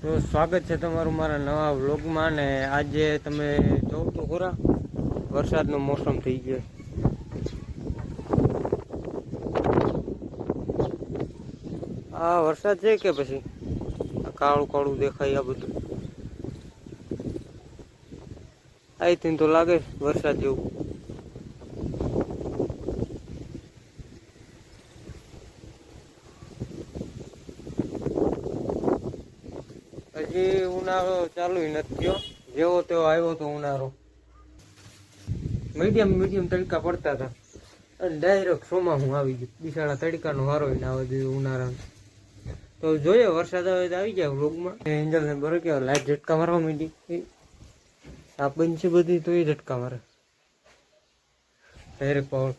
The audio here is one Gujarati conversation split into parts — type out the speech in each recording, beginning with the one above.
તો સ્વાગત છે તમારું મારા નવા વ્લોગમાં ને આજે તમે જોવ તો ખરા વરસાદનો મોસમ થઈ ગયો. આ વરસાદ છે કે પછી કાળું કાળું દેખાય આ બધું આઈ તો લાગે વરસાદ જેવું. હજી ઉનાળો ચાલુ નથી થયો, જેવો તેવો આવ્યો તો ઉનાળો. મીડિયમ તડકા પડતા હતા અને ડાયરેક્ટ ચોમાસું આવી ગયું. બિસાડા તડકાનો વારો ને આવે દીધું ઉનાળાનો. તો જોઈએ વરસાદ આવે તો આવી જાય વ્લોગમાં. એન્જલ ને બરો કેવા લાઈટ ઝટકા મારવા માંડી. સાપ બંધ છે બધી તો એ ઝટકા મારે ડાયરેક્ટ પાવર.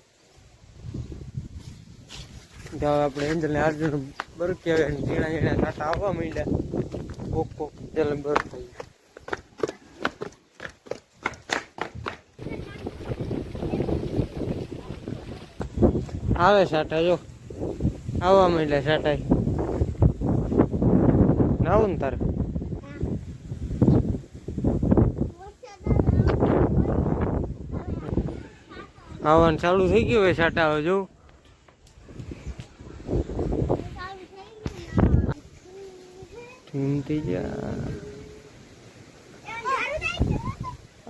આપણે એન્જલ ને અર્જુન બરો કેવા ઝીણા ઝીણા કાંટા આવવા માંડ્યા. કોક જલમ બર થઈ આવે સાટા જો આવવા માંડ્યા સાટા. નાવું ને તારે આવવાનું ચાલુ થઈ ગયું હોય સાટા. હવે જો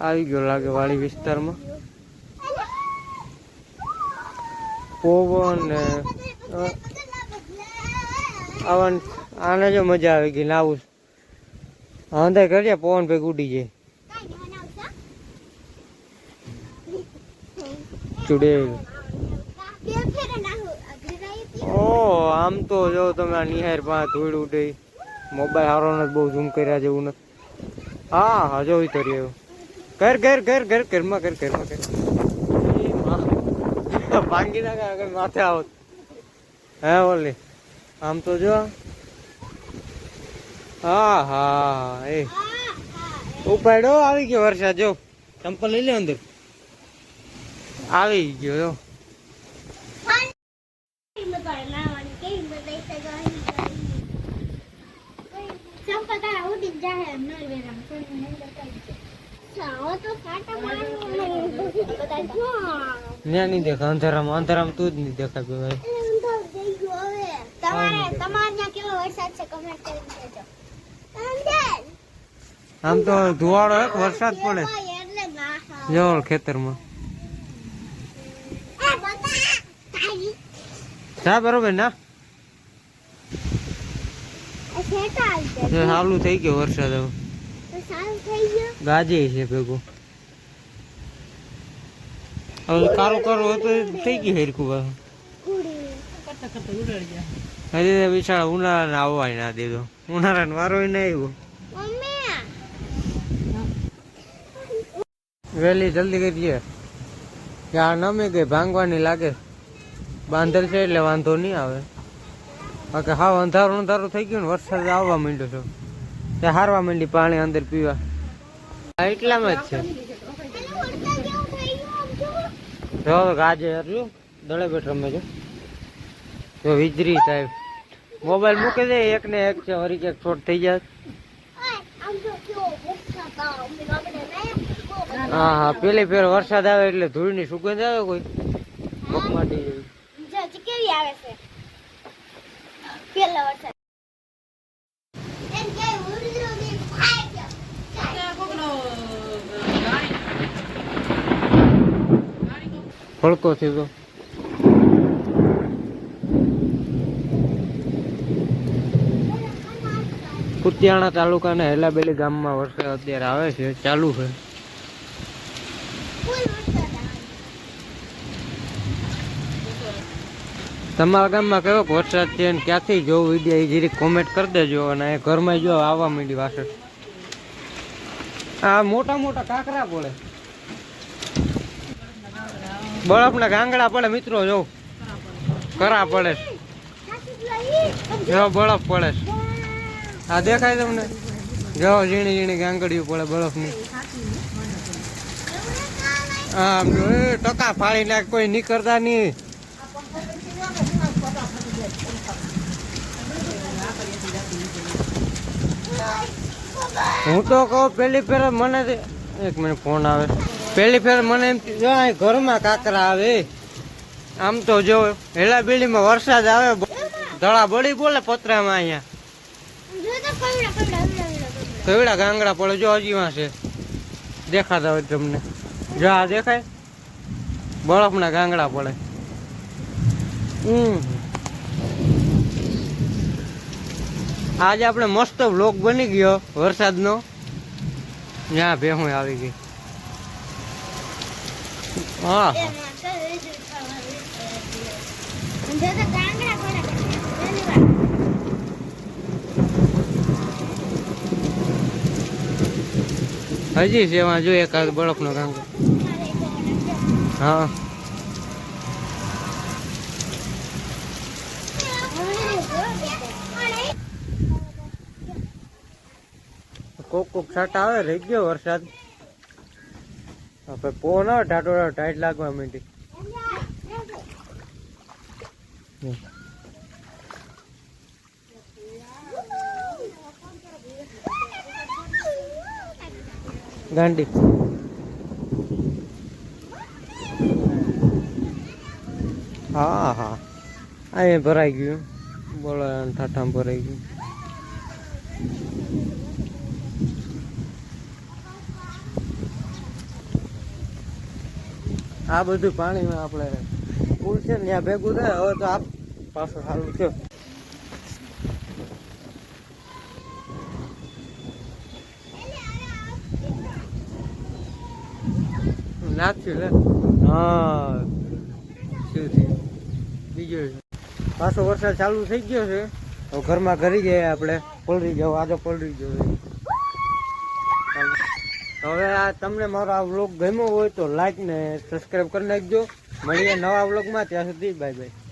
આવી ગયો લાગે વાડી વિસ્તારમાં પવન ને આવન. આને જો મજા આવી ગઈ નાવું અંદર કરીએ પવન ભેગ ઉડી જાય ચૂડે. ઓ આમ તો જો તમે આ નિહાર પા ધૂળ ઉડે. મોબાઈલ હારો ને બહુ ઝૂમ કર્યા જેવું નથી. હા હા જો તો રહ્યો ઘરમાં ભાંગી નાખે આગળ માથે આવત. હે ઓલી આમ તો જો હા એ ઉપાડો આવી ગયો વરસાદ. જો ચંપલ લઈ લે અંદર આવી ગયો. જો નહીં દેખા અંધારામાં તું જ નહીં દેખાય ભાઈ. આમ તો ધુવાડો એક વરસાદ પડે જવળ ખેતરમાં. હા બરોબર ના ચાલુ થઈ ગયો વરસાદ. હવે ગાજે છે ભેગો. હવે કારો હતો થઈ ગયું હેરખું. હજી બિચારા ઉનાળાને આવવાય ના દીધો. ઉનાળાનો વારો ના આવ્યો. વહેલી જલ્દી કરીએ કે આ નમે ગઈ ભાંગવાની લાગે. બાંધેલ છે એટલે વાંધો નહીં આવે. બાકી હાવ અંધારું થઈ ગયું ને વરસાદ આવવા માંડ્યો છે. ત્યાં હારવા માંડી પાણી અંદર પીવા. એટલામાં જ છે. જો ગાજે હર્યું દળે બેઠ રમે છે. જો વીજળી સાહેબ મોબાઈલ મૂકી દે એક ને એક છે વળી ક્યાંક છોટ થઈ જાય. હા પેલી ફેર વરસાદ આવે એટલે ધૂળની સુગંધ આવે કોઈ મગમાટી કેવી આવે છે પેલા વરસાદ. હળકો થયો કુતિયાણા તાલુકાના હેલાબેલી ગામમાં વરસાદ અત્યારે આવે છે, ચાલુ છે. તમારા ગામમાં કેવો વરસાદ છે અને ક્યાંથી જોવું વિડીયો એ જરીક કોમેન્ટ કરી દેજો. અને ઘરમાં જો આવવા માંડી વાસણ. આ મોટા મોટા કાંકરા પડે, બરફના ગાંગડા પડે મિત્રો. જો કરા પડે, જો બરફ પડે. આ દેખાય તમને? જો ઝીણી ઝીણી ગાંગડીઓ પડે બરફની. હા ટકા ફાડી નાખ, કોઈ નીકળતા નહીં. હું તો કહું પેલી ફેર મને એક મિનિટ ફોન આવે. પેલી ફેર મને એમ જો અહીં ઘરમાં કાકરા આવે. આમ તો જો હેલા બેલીમાં વરસાદ આવે ધડા બળી બોલે પતરામાં અહીંયા કેવડા ગાંગડા પડે જો હજી માં છે દેખાતા હોય તમને જો આ દેખાય બરફના ગાંગડા પડે. આજે આપણે મસ્ત વ્લોગ બની ગયો વરસાદનો. ત્યાં ભેહું આવી ગઈ. હા હજી છે એમાં જો એકાદ બરફનો ગાંગડો. હા કોક કોક છાંટા આવે રહી ગયો વરસાદ. પવન આવે ટાટો ટાઈટ લાગવા માંડી. ગાંડી હા હા અહીં ભરાઈ ગયું બોલો ઠાઠામાં ભરાઈ ગયું. આ બધું પાણીમાં આપણે પુલ છે ને ત્યાં ભેગું થાય. હવે તો આપ પાછું સારું છે. નાખ્યું લે હા શું થયું બીજું પાછો વરસાદ ચાલુ થઈ ગયો છે. હવે ઘરમાં કરી જાય આપણે પલળી જાવ આજે પલળી જવું. હવે આ તમને મારો આ વ્લોગ ગમ્યો હોય તો લાઈક ને સબસ્ક્રાઈબ કરી નાખજો. મળીએ નવા વ્લોગમાં. ત્યાં સુધી બાય બાય.